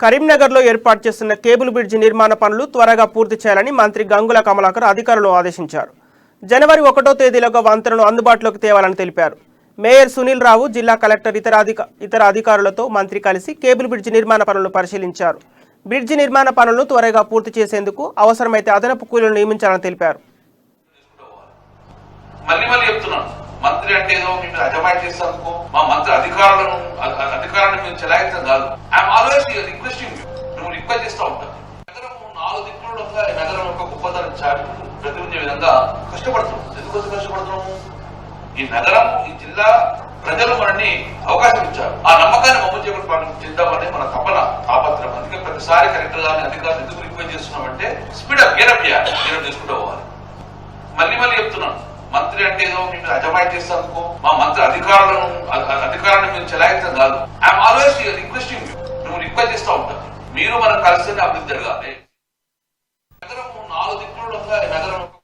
కరీంనగర్లో ఏర్పాటు చేస్తున్న కేబుల్ బ్రిడ్జి నిర్మాణ పనులు త్వరగా పూర్తి చేయాలని మంత్రి గంగుల కమలాకర్ అధికారులను ఆదేశించారు. జనవరి 1వ తేదీలోగా వంతెనను అందుబాటులోకి తేవాలని తెలిపారు. మేయర్ సునీల్ రావు, జిల్లా కలెక్టర్ ఇతర అధికారులతో మంత్రి కలిసి కేబుల్ బ్రిడ్జి నిర్మాణ పనులను పరిశీలించారు. బ్రిడ్జి నిర్మాణ పనులను త్వరగా పూర్తి చేసేందుకు అవసరమైతే అదనపు కూలీలను నియమించాలని తెలిపారు. మంత్రి అంటే ఏదో మేము అజమాయిషీ చేసేందుకు మా మంత్రి అధికారాన్ని మేము చెలాయించడం కాదు. ఐఎమ్ ఆల్వేస్ రిక్వెస్టింగ్ మేము రిక్వెస్ట్ చేస్తూ ఉంటాం. నగరం 4 దిక్కులు నగరం యొక్క గొప్పతనం ప్రతిబింబించే విధంగా కష్టపడుతున్నాం. ఎందుకోసం కష్టపడుతున్నాము? ఈ నగరం, ఈ జిల్లా ప్రజలు మనల్ని అవకాశం ఇచ్చారు. ఆ నమ్మకాన్ని మమ్మల్ని చేద్దామని మన తపన, తాపత్రం. అందుకే ప్రతిసారి కలెక్టర్ గారిని, అధికారులు ఎందుకు రిక్వెస్ట్ చేస్తున్నామంటే స్పీడప్ గేరప్ చేసుకుంటూ పోవాలి. మళ్ళీ చెప్తున్నాను, మంత్రి అంటే ఏదో మేము అజమాయిషీ చేసేందుకు మా మంత్రి అధికారాన్ని మేము చెలాయించడం కాదు. ఐఎమ్ ఆల్వేస్ రిక్వెస్టింగ్ మేము రిక్వెస్ట్ చేస్తూ ఉంటాం. మీరు మనం కలిస్తేనే అభివృద్ధి జరగాలి. నగరం 4 దిక్కులు నగరం